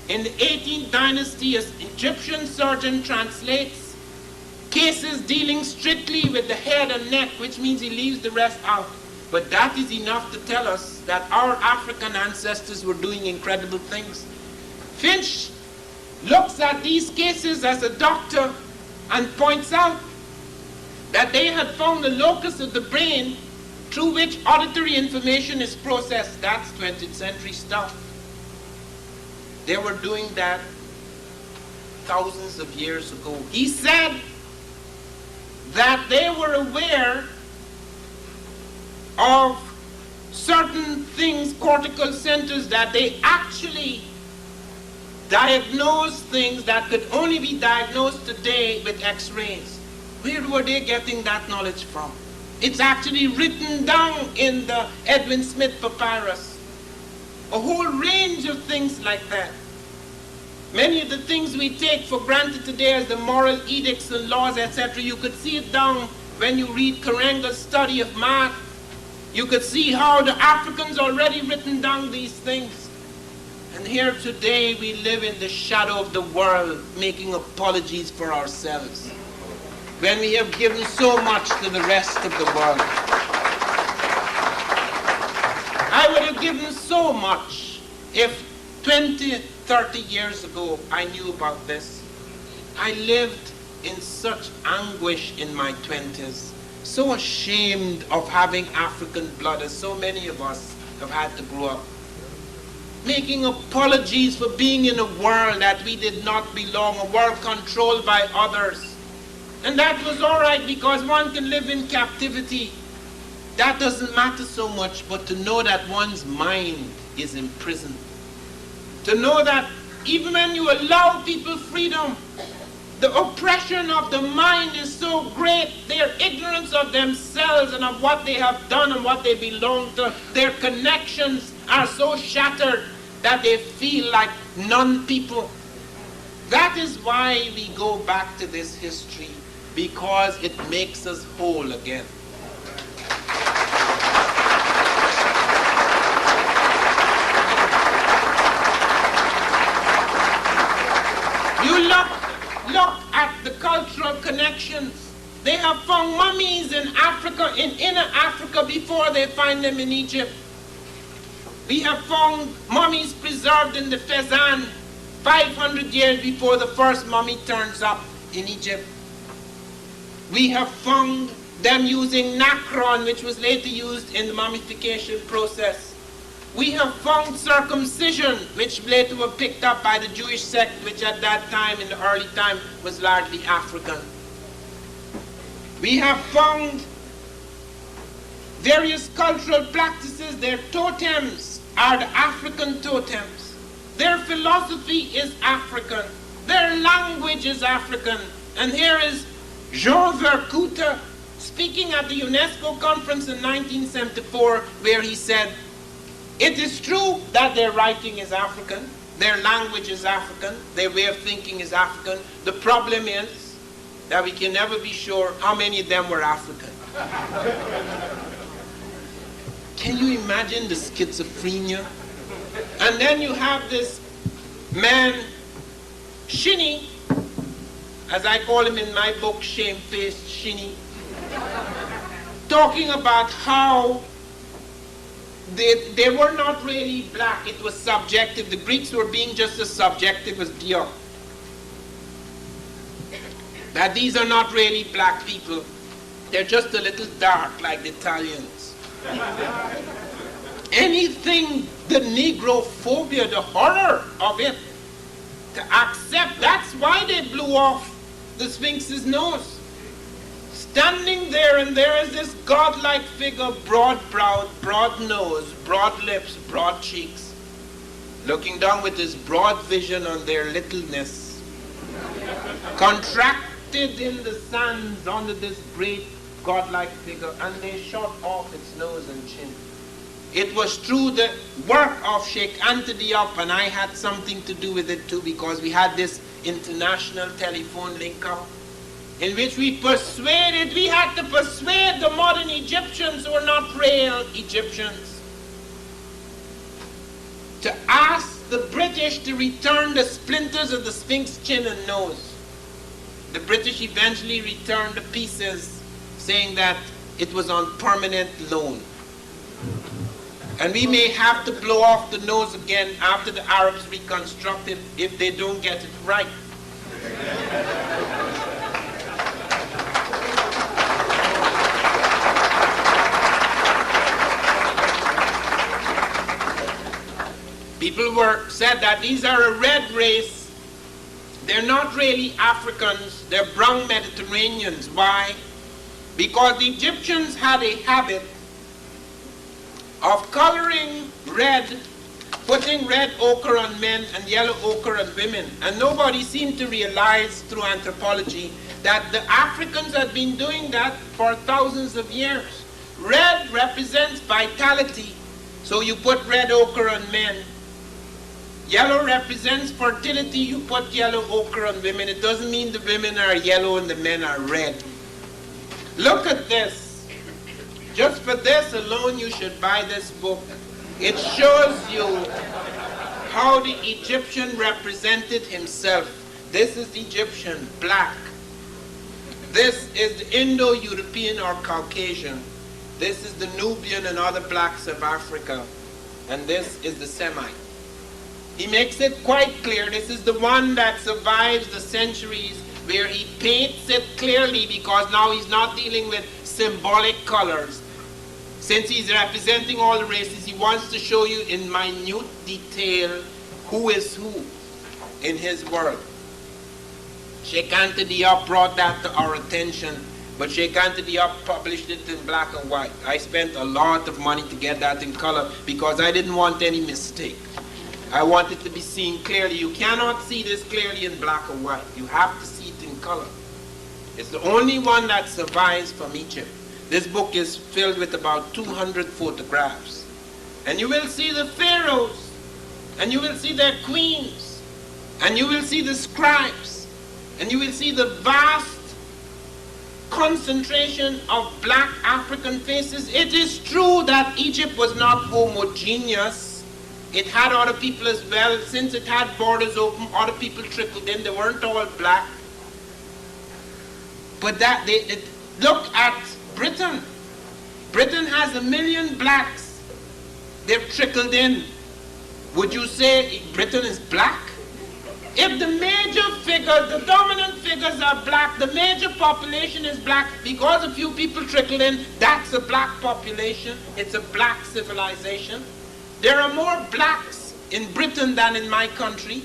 in the 18th dynasty, an Egyptian surgeon translates cases dealing strictly with the head and neck, which means he leaves the rest out. But that is enough to tell us that our African ancestors were doing incredible things. Finch looks at these cases as a doctor and points out that they had found the locus of the brain through which auditory information is processed. That's 20th century stuff. They were doing that thousands of years ago. He said that they were aware of certain things, cortical centers, that they actually diagnose things that could only be diagnosed today with X-rays. Where were they getting that knowledge from? It's actually written down in the Edwin Smith Papyrus. A whole range of things like that. Many of the things we take for granted today as the moral edicts and laws, etc., you could see it down when you read Karenga's study of math. You could see how the Africans already written down these things. And here today we live in the shadow of the world, making apologies for ourselves, when we have given so much to the rest of the world. I would have given so much if 20, 30 years ago I knew about this. I lived in such anguish in my 20s, so ashamed of having African blood, as so many of us have had to grow up. Making apologies for being in a world that we did not belong, a world controlled by others. And that was all right because one can live in captivity. That doesn't matter so much, but to know that one's mind is imprisoned. To know that even when you allow people freedom, the oppression of the mind is so great, their ignorance of themselves and of what they have done and what they belong to, their connections are so shattered that they feel like non-people. That is why we go back to this history, because it makes us whole again. You look at the cultural connections. They have found mummies in Africa, in inner Africa, before they find them in Egypt. We have found mummies preserved in the Fezzan 500 years before the first mummy turns up in Egypt. We have found them using nacron, which was later used in the mummification process. We have found circumcision, which later were picked up by the Jewish sect, which at that time, in the early time, was largely African. We have found various cultural practices. Their totems are the African totems. Their philosophy is African. Their language is African. And here is Jean Vercoute speaking at the UNESCO conference in 1974, where he said, it is true that their writing is African, their language is African, their way of thinking is African. The problem is that we can never be sure how many of them were African. Can you imagine the schizophrenia? And then you have this man, Shinny, as I call him in my book, Shamefaced Shinny, talking about how they were not really black. It was subjective. The Greeks were being just as subjective as Diop. That these are not really black people. They're just a little dark like the Italians. Anything, the Negrophobia, the horror of it, to accept, that's why they blew off the Sphinx's nose. Standing there, and there is this godlike figure, broad-browed, broad nose, broad lips, broad cheeks, looking down with this broad vision on their littleness, contracted in the sands under this great godlike figure, and they shot off its nose and chin. It was through the work of Sheikh Anta Diop, and I had something to do with it too, because we had this international telephone link-up in which we had to persuade the modern Egyptians who are not real Egyptians to ask the British to return the splinters of the Sphinx chin and nose. The British eventually returned the pieces, saying that it was on permanent loan. And we may have to blow off the nose again after the Arabs reconstruct it if they don't get it right. People said that these are a red race. They're not really Africans, they're brown Mediterraneans. Why? Because the Egyptians had a habit of coloring red, putting red ochre on men and yellow ochre on women. And nobody seemed to realize through anthropology that the Africans had been doing that for thousands of years. Red represents vitality, so you put red ochre on men. Yellow represents fertility, you put yellow ochre on women. It doesn't mean the women are yellow and the men are red. Look at this. Just for this alone, you should buy this book. It shows you how the Egyptian represented himself. This is Egyptian, black. This is the Indo-European or Caucasian. This is the Nubian and other blacks of Africa. And this is the Semite. He makes it quite clear. This is the one that survives the centuries, where he paints it clearly, because now he's not dealing with symbolic colors. Since he's representing all the races, he wants to show you in minute detail who is who in his world. Sheikh Anta Diop brought that to our attention, but Sheikh Anta Diop published it in black and white. I spent a lot of money to get that in color because I didn't want any mistake. I want it to be seen clearly. You cannot see this clearly in black and white. You have to see it in color. It's the only one that survives from Egypt. This book is filled with about 200 photographs. And you will see the pharaohs, and you will see their queens, and you will see the scribes, and you will see the vast concentration of black African faces. It is true that Egypt was not homogeneous. It had other people as well. Since it had borders open, other people trickled in. They weren't all black. But look at Britain. Britain has 1 million blacks. They've trickled in. Would you say Britain is black? If the major figures, the dominant figures are black, the major population is black, because a few people trickle in, that's a black population. It's a black civilization. There are more blacks in Britain than in my country.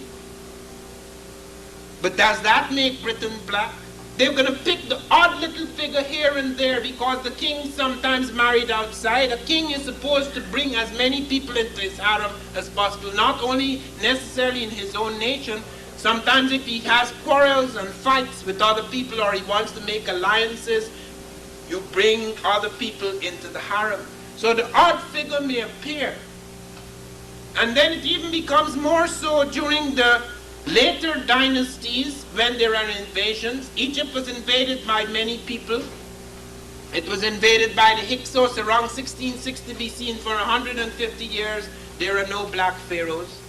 But does that make Britain black? They're going to pick the odd little figure here and there because the king sometimes married outside. A king is supposed to bring as many people into his harem as possible, not only necessarily in his own nation. Sometimes if he has quarrels and fights with other people, or he wants to make alliances, you bring other people into the harem. So the odd figure may appear. And then it even becomes more so during the later dynasties when there are invasions. Egypt was invaded by many people. It was invaded by the Hyksos around 1660 BC, and for 150 years there are no black pharaohs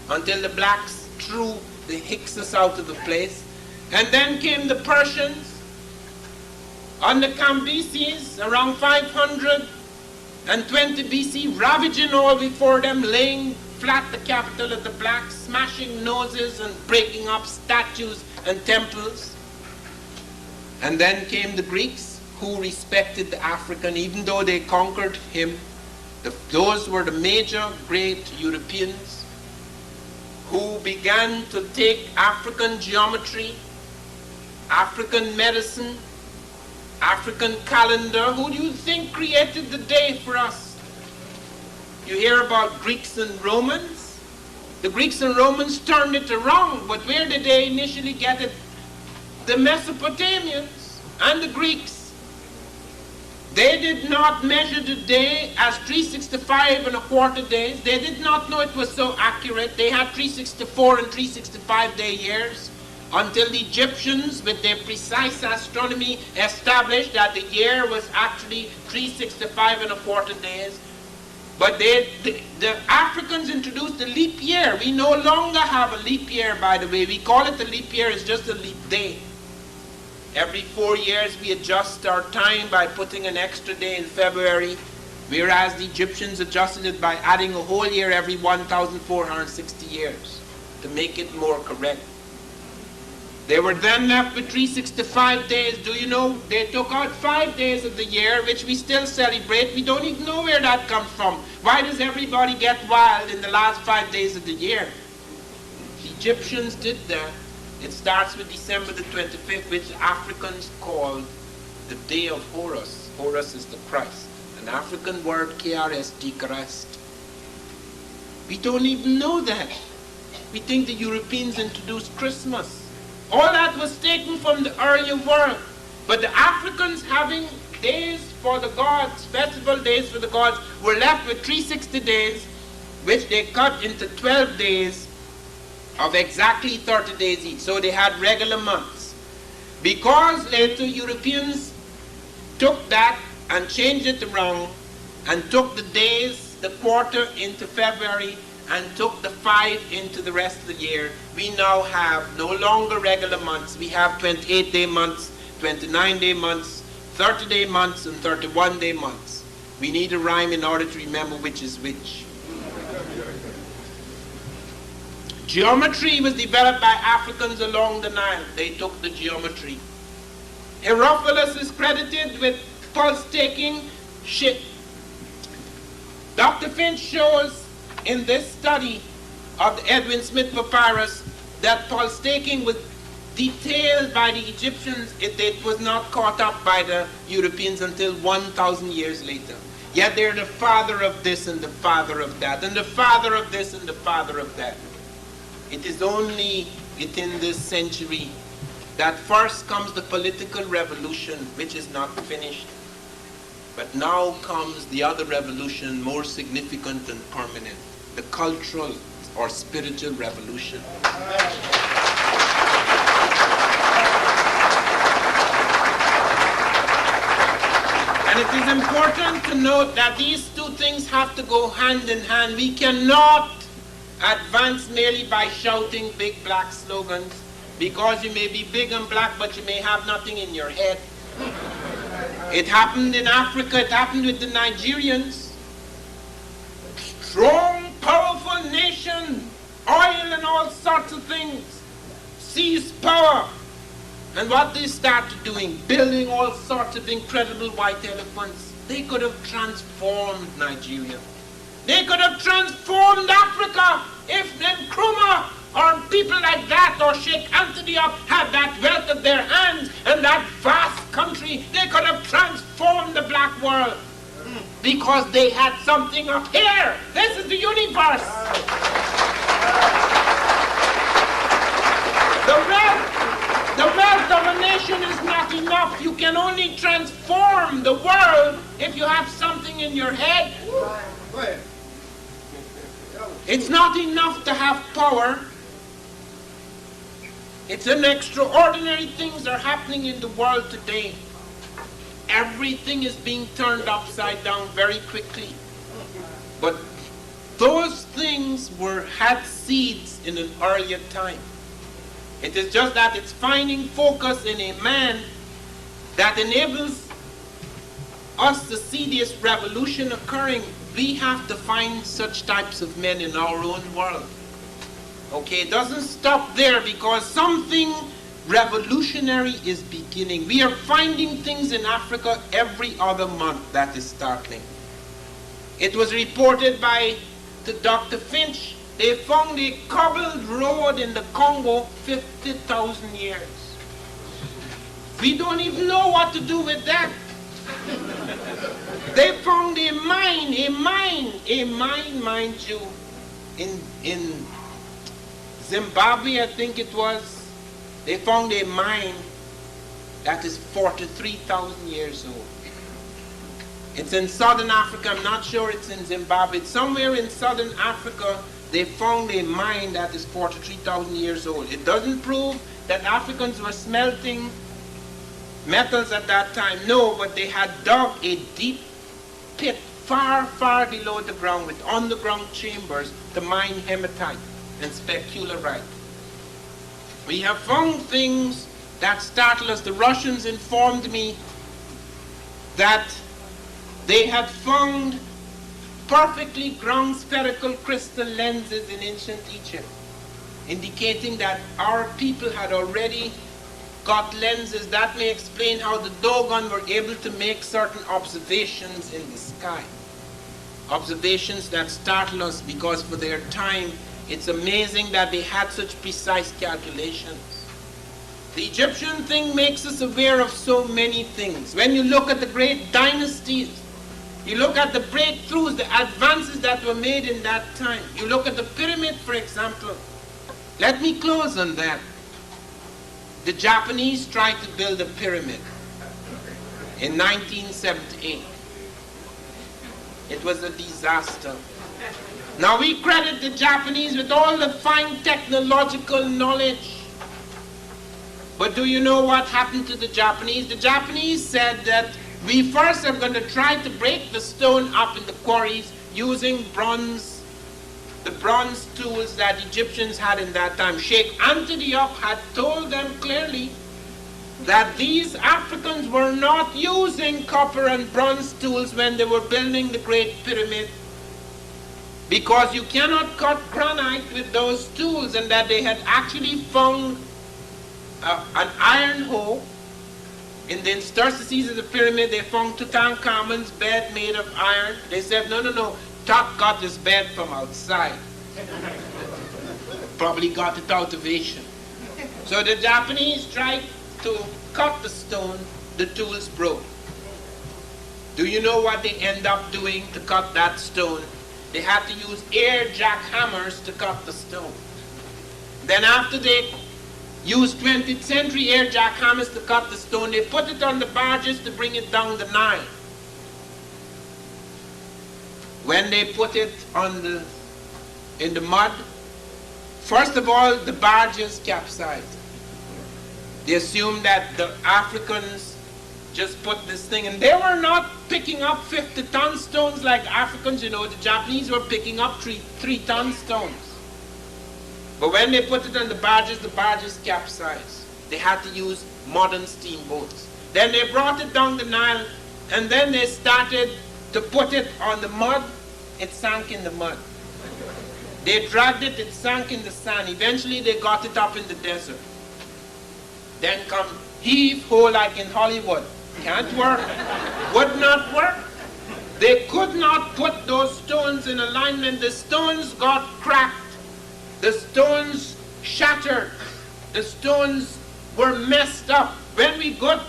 until the blacks threw the Hyksos out of the place. And then came the Persians under Cambyses around 500 and 20 BC, ravaging all before them, laying flat the capital of the blacks, smashing noses and breaking up statues and temples. And then came the Greeks, who respected the African, even though they conquered him. Those were the major great Europeans who began to take African geometry, African medicine, African calendar. Who do you think created the day for us? You hear about Greeks and Romans. The Greeks and Romans turned it around, but where did they initially get it? The Mesopotamians and the Greeks. They did not measure the day as 365 and a quarter days. They did not know it was so accurate. They had 364 and 365 day years until the Egyptians, with their precise astronomy, established that the year was actually 365 and a quarter days. But the Africans introduced the leap year. We no longer have a leap year, by the way. We call it a leap year. It's just a leap day. Every 4 years we adjust our time by putting an extra day in February, whereas the Egyptians adjusted it by adding a whole year every 1,460 years to make it more correct. They were then left with 365 days. Do you know, they took out 5 days of the year, which we still celebrate. We don't even know where that comes from. Why does everybody get wild in the last 5 days of the year? The Egyptians did that. It starts with December the 25th, which Africans call the day of Horus. Horus is the Christ. An African word, KRST, Christ. We don't even know that. We think the Europeans introduced Christmas. All that was taken from the earlier world. But the Africans, having days for the gods, festival days for the gods, were left with 360 days, which they cut into 12 days of exactly 30 days each. So they had regular months. Because later Europeans took that and changed it around and took the days, the quarter into February, and took the 5 into the rest of the year, we now have no longer regular months. We have 28-day months, 29-day months, 30-day months, and 31-day months. We need a rhyme in order to remember which is which. Geometry was developed by Africans along the Nile. They took the geometry. Herophilus is credited with pulse-taking shit. Dr. Finch shows in this study of the Edwin Smith Papyrus that pulse-taking was detailed by the Egyptians. It was not caught up by the Europeans until 1,000 years later. Yet they're the father of this and the father of that, and the father of this and the father of that. It is only within this century that first comes the political revolution, which is not finished. But now comes the other revolution, more significant and permanent, the cultural or spiritual revolution. And it is important to note that these two things have to go hand in hand. We cannot advance merely by shouting big black slogans, because you may be big and black, but you may have nothing in your head. It happened in Africa, it happened with the Nigerians. Strong, powerful nation, oil and all sorts of things, seized power. And what they started doing, building all sorts of incredible white elephants. They could have transformed Nigeria. They could have transformed Africa if Nkrumah or people like that or Sheikh Antioch had that wealth at their hands and that vast country. They could have transformed the black world because they had something up here. This is the universe. The wealth of a nation is not enough. You can only transform the world if you have something in your head. It's not enough to have power. It's an extraordinary things are happening in the world today. Everything is being turned upside down very quickly. But those things had seeds in an earlier time. It is just that it's finding focus in a man that enables us to see this revolution occurring, we have to find such types of men in our own world. Okay, it doesn't stop there, because something revolutionary is beginning. We are finding things in Africa every other month that is startling. It was reported by Dr. Finch. They found a cobbled road in the Congo 50,000 years. We don't even know what to do with that. They found a mine, mind you, in Zimbabwe, I think it was. They found a mine that is 43,000 years old. It's in southern Africa. I'm not sure it's in Zimbabwe. It's somewhere in southern Africa. They found a mine that is 43,000 years old. It doesn't prove that Africans were smelting metals at that time. No, but they had dug a deep pit far, far below the ground with underground chambers to mine hematite and specularite. We have found things that startle us. The Russians informed me that they had found perfectly ground spherical crystal lenses in ancient Egypt, indicating that our people had already got lenses. That may explain how the Dogon were able to make certain observations in the sky. Observations that startle us, because for their time, it's amazing that they had such precise calculations. The Egyptian thing makes us aware of so many things. When you look at the great dynasties, you look at the breakthroughs, the advances that were made in that time. You look at the pyramid, for example. Let me close on that. The Japanese tried to build a pyramid in 1978. It was a disaster. Now we credit the Japanese with all the fine technological knowledge. But do you know what happened to the Japanese? The Japanese said that we first are going to try to break the stone up in the quarries using bronze, the bronze tools that Egyptians had in that time. Sheikh Antioch had told them clearly that these Africans were not using copper and bronze tools when they were building the Great Pyramid, because you cannot cut granite with those tools, and that they had actually found an iron hoe in the interstices of the pyramid. They found Tutankhamun's bed made of iron. They said, no, Tut got this bed from outside. Probably got it out of Asia. So the Japanese tried to cut the stone, the tools broke. Do you know what they end up doing to cut that stone? They had to use air jackhammers to cut the stone. Then after they used 20th century air jackhammers to cut the stone, they put it on the barges to bring it down the Nile. When they put it in the mud, first of all, the barges capsized. They assumed that the Africans just put this thing, and they were not picking up 50-ton stones like Africans. You know, the Japanese were picking up 3-ton stones. But when they put it on the barges capsized. They had to use modern steamboats. Then they brought it down the Nile, and then they started to put it on the mud. It sank in the mud. They dragged it, it sank in the sand. Eventually they got it up in the desert. Then come heave-ho like in Hollywood. Can't work. Would not work. They could not put those stones in alignment. The stones got cracked. The stones shattered. The stones were messed up. When we go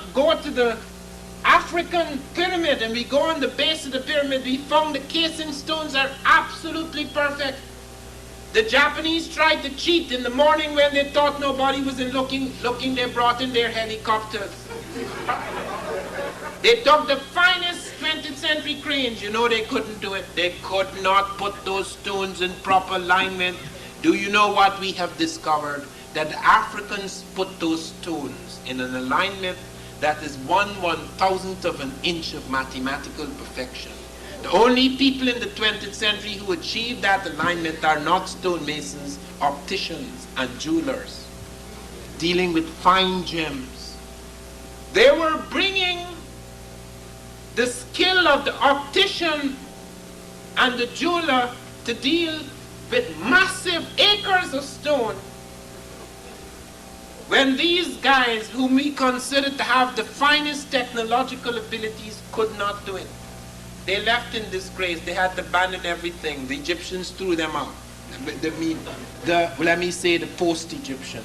to the African pyramid and we go on the base of the pyramid, we found the casing stones are absolutely perfect. The Japanese tried to cheat. In the morning when they thought nobody was looking, they brought in their helicopters. They took the finest 20th century cranes. You know they couldn't do it. They could not put those stones in proper alignment. Do you know what we have discovered? That the Africans put those stones in an alignment that is 1/1000th of an inch of mathematical perfection. The only people in the 20th century who achieved that alignment are not stonemasons, opticians, and jewelers, dealing with fine gems. They were bringing the skill of the optician and the jeweler to deal with massive acres of stone, when these guys, whom we consider to have the finest technological abilities, could not do it. They left in disgrace. They had to abandon everything. The Egyptians threw them out. Let me say the post-Egyptians.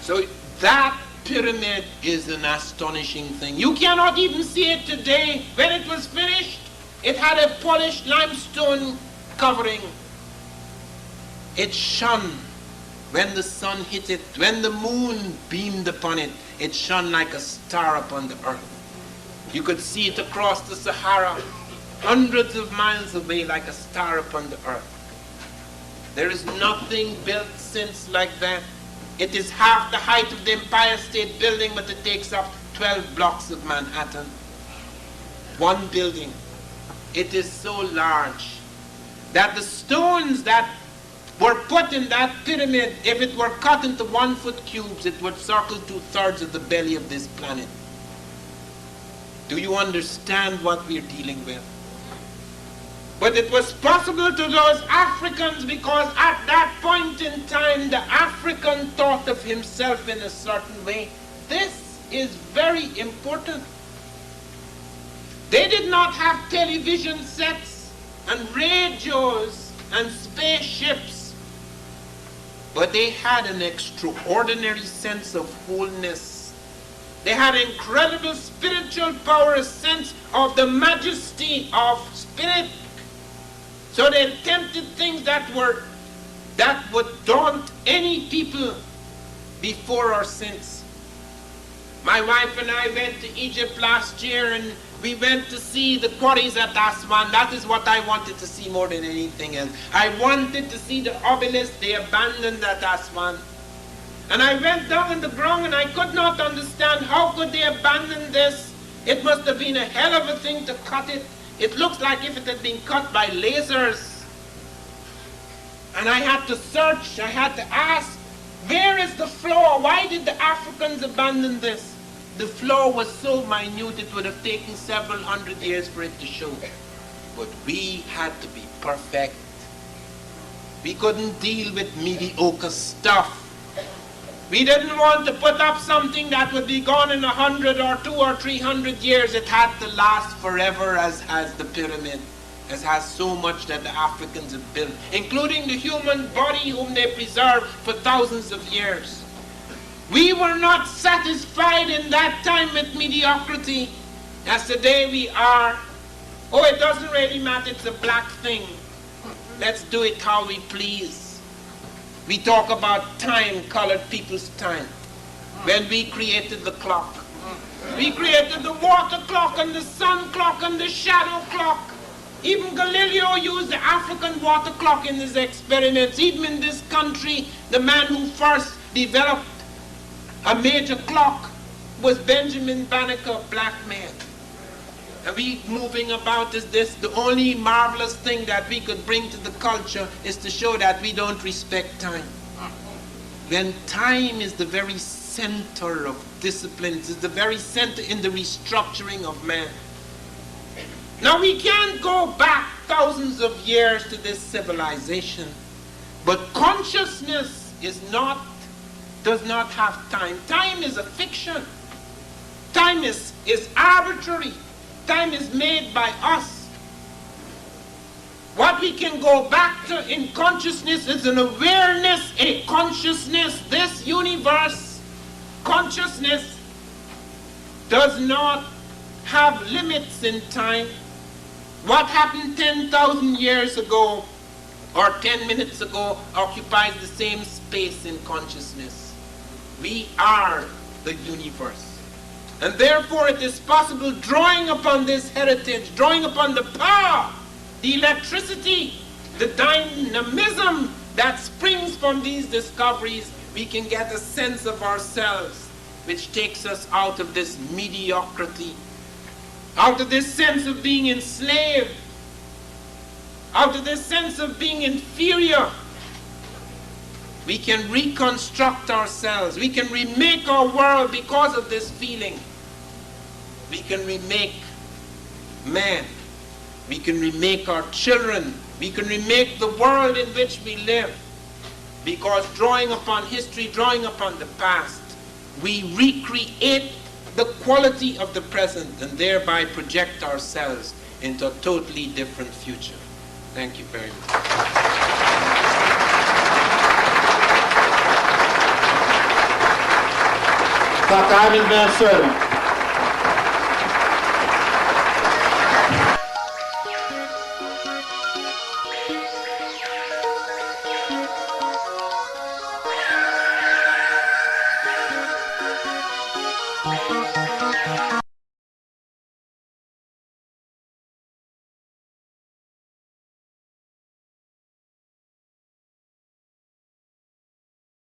So that pyramid is an astonishing thing. You cannot even see it today. When it was finished, it had a polished limestone covering. It shone when the sun hit it, when the moon beamed upon it. It shone like a star upon the earth. You could see it across the Sahara, hundreds of miles away, like a star upon the earth. There is nothing built since like that. It is half the height of the Empire State Building, but it takes up 12 blocks of Manhattan. One building. It is so large that the stones that were put in that pyramid, if it were cut into 1-foot cubes, it would circle 2/3 of the belly of this planet. Do you understand what we're dealing with? But it was possible to those Africans because at that point in time, the African thought of himself in a certain way. This is very important. They did not have television sets and radios and spaceships, but they had an extraordinary sense of wholeness. They had incredible spiritual power, a sense of the majesty of spirit. So they attempted things that would daunt any people before or since. My wife and I went to Egypt last year, and we went to see the quarries at Aswan. That is what I wanted to see more than anything else. I wanted to see the obelisk they abandoned at Aswan. And I went down in the ground and I could not understand how could they abandon this. It must have been a hell of a thing to cut it. It looks like if it had been cut by lasers. And I had to search, I had to ask, where is the floor? Why did the Africans abandon this? The floor was so minute it would have taken several hundred years for it to show. But we had to be perfect. We couldn't deal with mediocre stuff. We didn't want to put up something that would be gone in 100 or 200 or 300 years. It had to last forever, as has the pyramid, as has so much that the Africans have built, including the human body whom they preserved for thousands of years. We were not satisfied in that time with mediocrity, as today we are. Oh, it doesn't really matter, it's a black thing. Let's do it how we please. We talk about time, colored people's time. When we created the clock. We created the water clock and the sun clock and the shadow clock. Even Galileo used the African water clock in his experiments. Even in this country, the man who first developed a major clock was Benjamin Banneker, a black man. And we moving about is this. The only marvelous thing that we could bring to the culture is to show that we don't respect time. When time is the very center of disciplines, is the very center in the restructuring of man. Now we can't go back thousands of years to this civilization, but consciousness does not have time. Time is a fiction. Time is arbitrary. Time is made by us. What we can go back to in consciousness is an awareness, a consciousness. This universe, consciousness, does not have limits in time. What happened 10,000 years ago or 10 minutes ago occupies the same space in consciousness. We are the universe. And therefore it is possible, drawing upon this heritage, drawing upon the power, the electricity, the dynamism that springs from these discoveries, we can get a sense of ourselves which takes us out of this mediocrity, out of this sense of being enslaved, out of this sense of being inferior. We can reconstruct ourselves. We can remake our world because of this feeling. We can remake men. We can remake our children. We can remake the world in which we live. Because drawing upon history, drawing upon the past, we recreate the quality of the present and thereby project ourselves into a totally different future. Thank you very much. Dr. Ivan Van Sertima.